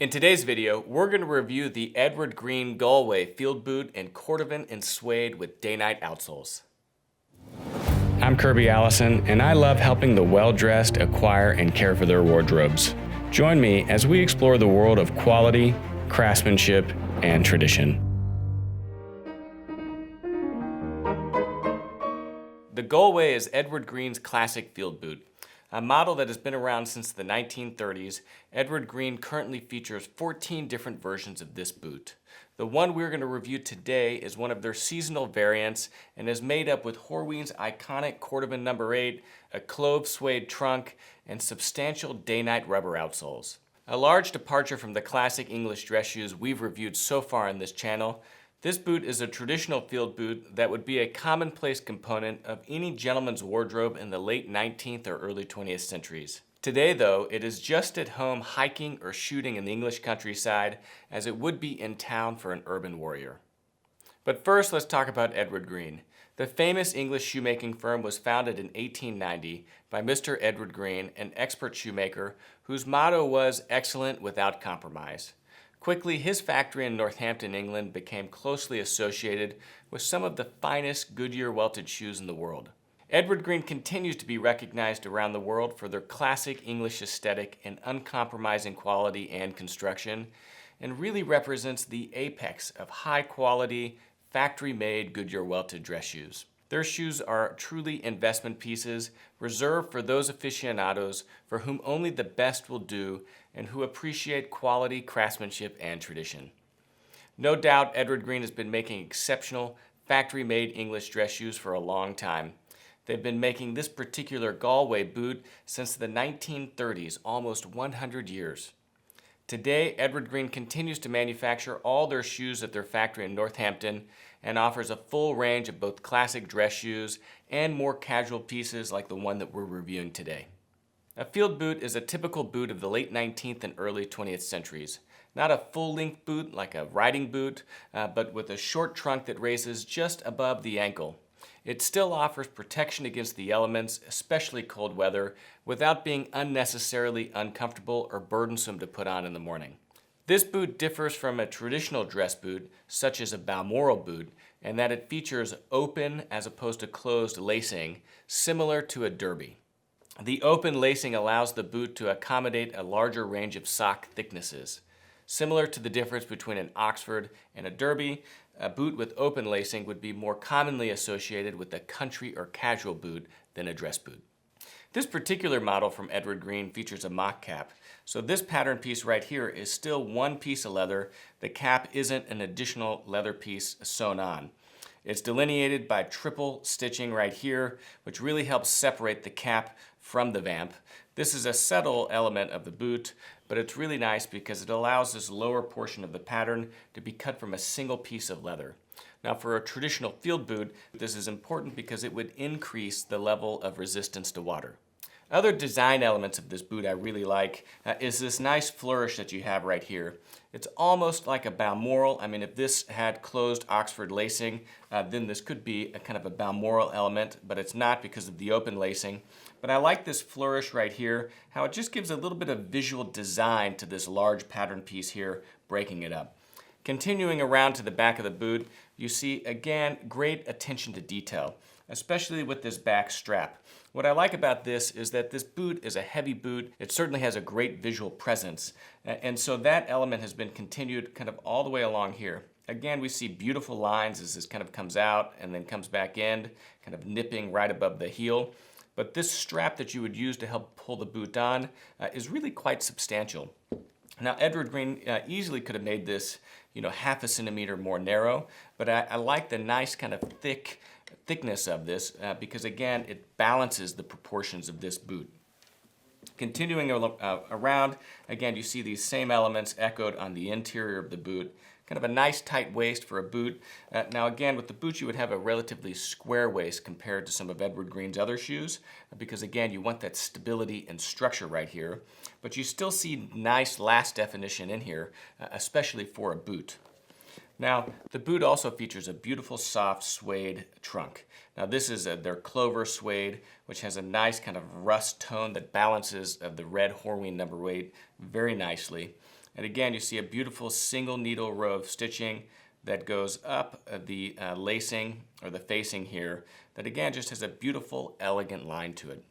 In today's video, we're going to review the Edward Green Galway field boot in Cordovan and suede with Dainite outsoles. I'm Kirby Allison, and I love helping the well-dressed acquire and care for their wardrobes. Join me as we explore the world of quality, craftsmanship, and tradition. The Galway is Edward Green's classic field boot. A model that has been around since the 1930s, Edward Green currently features 14 different versions of this boot. The one we're going to review today is one of their seasonal variants and is made up with Horween's iconic Cordovan No. 8, a clove suede trunk, and substantial Dainite rubber outsoles. A large departure from the classic English dress shoes we've reviewed so far on this channel, this boot is a traditional field boot that would be a commonplace component of any gentleman's wardrobe in the late 19th or early 20th centuries. Today, though, it is just at home hiking or shooting in the English countryside as it would be in town for an urban warrior. But first, let's talk about Edward Green. The famous English shoemaking firm was founded in 1890 by Mr. Edward Green, an expert shoemaker whose motto was "excellent without compromise." Quickly, his factory in Northampton, England became closely associated with some of the finest Goodyear Welted shoes in the world. Edward Green continues to be recognized around the world for their classic English aesthetic and uncompromising quality and construction, and really represents the apex of high-quality, factory-made Goodyear Welted dress shoes. Their shoes are truly investment pieces, reserved for those aficionados for whom only the best will do and who appreciate quality, craftsmanship, and tradition. No doubt, Edward Green has been making exceptional, factory-made English dress shoes for a long time. They've been making this particular Galway boot since the 1930s, almost 100 years. Today, Edward Green continues to manufacture all their shoes at their factory in Northampton and offers a full range of both classic dress shoes and more casual pieces like the one that we're reviewing today. A field boot is a typical boot of the late 19th and early 20th centuries. Not a full-length boot like a riding boot, but with a short trunk that raises just above the ankle. It still offers protection against the elements, especially cold weather, without being unnecessarily uncomfortable or burdensome to put on in the morning. This boot differs from a traditional dress boot, such as a Balmoral boot, in that it features open as opposed to closed lacing, similar to a derby. The open lacing allows the boot to accommodate a larger range of sock thicknesses. Similar to the difference between an Oxford and a derby, a boot with open lacing would be more commonly associated with a country or casual boot than a dress boot. This particular model from Edward Green features a mock cap. So this pattern piece right here is still one piece of leather. The cap isn't an additional leather piece sewn on. It's delineated by triple stitching right here, which really helps separate the cap from the vamp. This is a subtle element of the boot, but it's really nice because it allows this lower portion of the pattern to be cut from a single piece of leather. Now, for a traditional field boot, this is important because it would increase the level of resistance to water. Other design elements of this boot I really like is this nice flourish that you have right here. It's almost like a Balmoral. I mean, if this had closed Oxford lacing, then this could be a kind of a Balmoral element, but it's not because of the open lacing. But I like this flourish right here, how it just gives a little bit of visual design to this large pattern piece here, breaking it up. Continuing around to the back of the boot, you see, again, great attention to detail, especially with this back strap. What I like about this is that this boot is a heavy boot. It certainly has a great visual presence. And so that element has been continued kind of all the way along here. Again, we see beautiful lines as this kind of comes out and then comes back in, kind of nipping right above the heel. But this strap that you would use to help pull the boot on is really quite substantial. Now, Edward Green easily could have made this, half a centimeter more narrow, but I like the nice kind of thickness of this because, again, it balances the proportions of this boot. Continuing around, again, you see these same elements echoed on the interior of the boot. Kind of a nice tight waist for a boot. Now again, with the boot you would have a relatively square waist compared to some of Edward Green's other shoes because again, you want that stability and structure right here. But you still see nice last definition in here, especially for a boot. Now, the boot also features a beautiful soft suede trunk. Now this is their clover suede, which has a nice kind of rust tone that balances the red Horween No. 8 very nicely. And again, you see a beautiful single needle row of stitching that goes up the lacing or the facing here that again just has a beautiful, elegant line to it.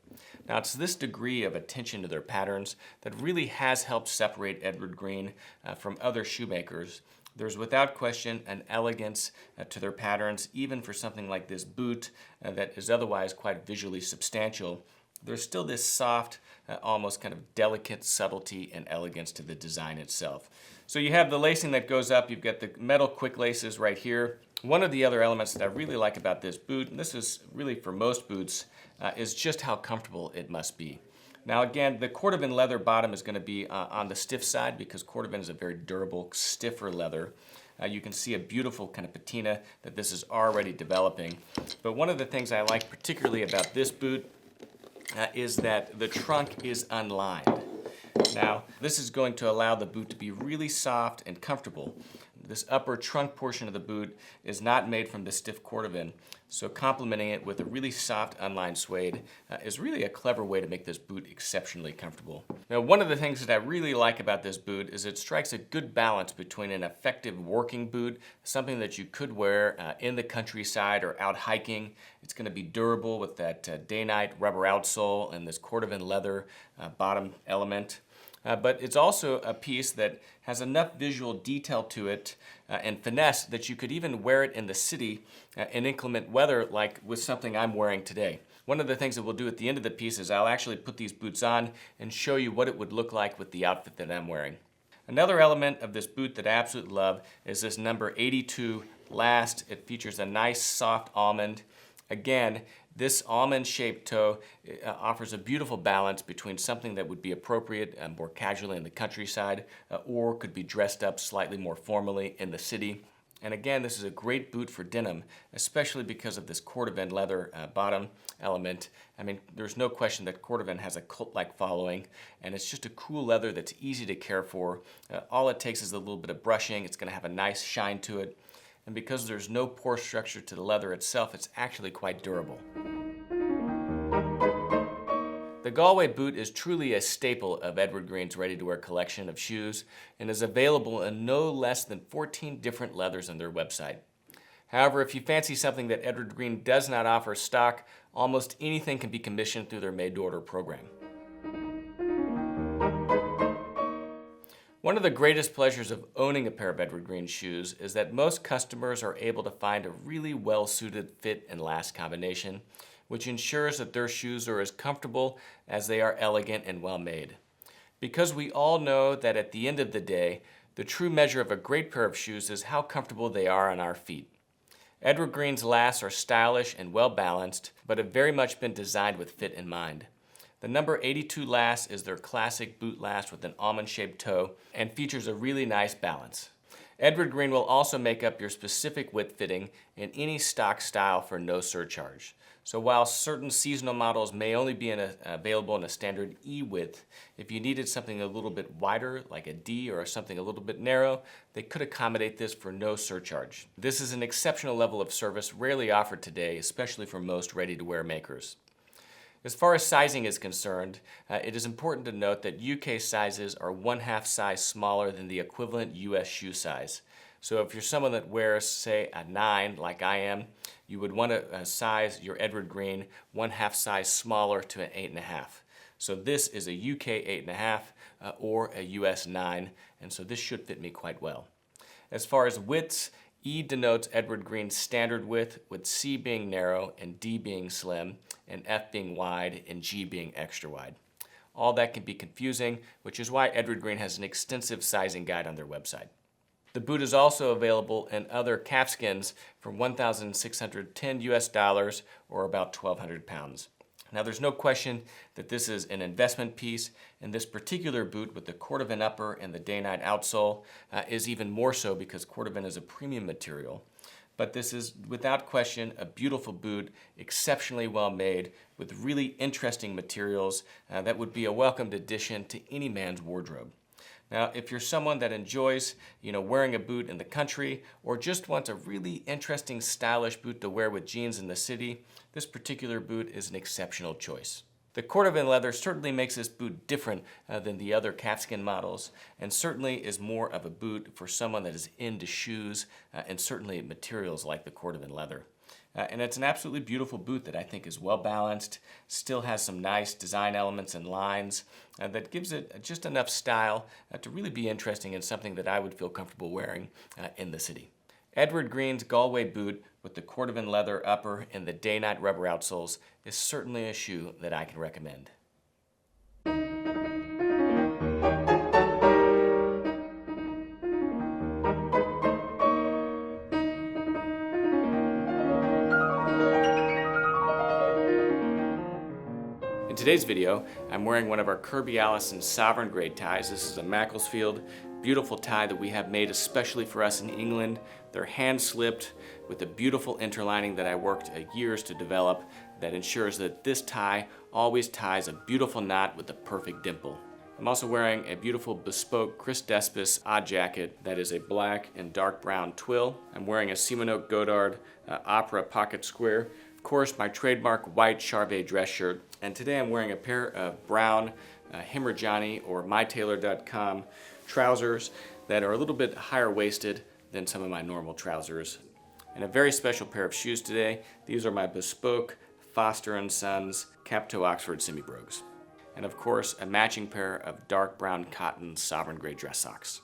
Now it's this degree of attention to their patterns that really has helped separate Edward Green from other shoemakers. There's without question an elegance to their patterns, even for something like this boot that is otherwise quite visually substantial. There's still this soft, almost kind of delicate subtlety and elegance to the design itself. So you have the lacing that goes up, you've got the metal quick laces right here. One of the other elements that I really like about this boot, and this is really for most boots, is just how comfortable it must be. Now again, the Cordovan leather bottom is going to be on the stiff side because Cordovan is a very durable, stiffer leather. You can see a beautiful kind of patina that this is already developing. But one of the things I like particularly about this boot is that the trunk is unlined. Now, this is going to allow the boot to be really soft and comfortable. This upper trunk portion of the boot is not made from the stiff Cordovan, so complementing it with a really soft unlined suede is really a clever way to make this boot exceptionally comfortable. Now, one of the things that I really like about this boot is it strikes a good balance between an effective working boot, something that you could wear in the countryside or out hiking. It's going to be durable with that Dainite rubber outsole and this Cordovan leather bottom element. But it's also a piece that has enough visual detail to it and finesse that you could even wear it in the city in inclement weather like with something I'm wearing today. One of the things that we'll do at the end of the piece is I'll actually put these boots on and show you what it would look like with the outfit that I'm wearing. Another element of this boot that I absolutely love is this number 82 last. It features a nice soft almond. Again, this almond-shaped toe offers a beautiful balance between something that would be appropriate more casually in the countryside or could be dressed up slightly more formally in the city. And again, this is a great boot for denim, especially because of this Cordovan leather bottom element. I mean, there's no question that Cordovan has a cult-like following, and it's just a cool leather that's easy to care for. All it takes is a little bit of brushing. It's going to have a nice shine to it. And because there's no pore structure to the leather itself, it's actually quite durable. The Galway boot is truly a staple of Edward Green's ready-to-wear collection of shoes and is available in no less than 14 different leathers on their website. However, if you fancy something that Edward Green does not offer stock, almost anything can be commissioned through their made-to-order program. One of the greatest pleasures of owning a pair of Edward Green shoes is that most customers are able to find a really well-suited fit and last combination, which ensures that their shoes are as comfortable as they are elegant and well-made. Because we all know that at the end of the day, the true measure of a great pair of shoes is how comfortable they are on our feet. Edward Green's lasts are stylish and well-balanced, but have very much been designed with fit in mind. The number 82 last is their classic boot last with an almond-shaped toe and features a really nice balance. Edward Green will also make up your specific width fitting in any stock style for no surcharge. So while certain seasonal models may only be available in a standard E width, if you needed something a little bit wider, like a D or something a little bit narrow, they could accommodate this for no surcharge. This is an exceptional level of service rarely offered today, especially for most ready-to-wear makers. As far as sizing is concerned, it is important to note that UK sizes are 1/2 size smaller than the equivalent US shoe size. So if you're someone that wears, say, a 9, like I am, you would want to size your Edward Green 1/2 size smaller to an 8.5. So this is a UK 8.5 or a US 9, and so this should fit me quite well. As far as widths, E denotes Edward Green's standard width, with C being narrow and D being slim, and F being wide and G being extra wide. All that can be confusing, which is why Edward Green has an extensive sizing guide on their website. The boot is also available in other calfskins for $1,610 US or about 1,200 pounds. Now there's no question that this is an investment piece, and this particular boot with the Cordovan upper and the Dainite outsole is even more so because Cordovan is a premium material. But this is without question a beautiful boot, exceptionally well made, with really interesting materials that would be a welcomed addition to any man's wardrobe. Now, if you're someone that enjoys, wearing a boot in the country or just wants a really interesting, stylish boot to wear with jeans in the city, this particular boot is an exceptional choice. The Cordovan leather certainly makes this boot different than the other calfskin models, and certainly is more of a boot for someone that is into shoes and certainly materials like the Cordovan leather. And it's an absolutely beautiful boot that I think is well balanced, still has some nice design elements and lines that gives it just enough style to really be interesting and something that I would feel comfortable wearing in the city. Edward Green's Galway boot with the Cordovan leather upper and the Dainite rubber outsoles is certainly a shoe that I can recommend. In today's video, I'm wearing one of our Kirby Allison sovereign grade ties. This is a Macclesfield, beautiful tie that we have made especially for us in England. They're hand slipped with a beautiful interlining that I worked years to develop that ensures that this tie always ties a beautiful knot with a perfect dimple. I'm also wearing a beautiful bespoke Chris Despis odd jacket that is a black and dark brown twill. I'm wearing a Seaman Godard opera pocket square. Of course, my trademark white Charvet dress shirt. And today I'm wearing a pair of brown Himmerjohnny or mytailor.com trousers that are a little bit higher waisted than some of my normal trousers. And a very special pair of shoes today. These are my bespoke Foster & Sons cap-toe Oxford semi-brogues. And of course, a matching pair of dark brown cotton sovereign grade dress socks.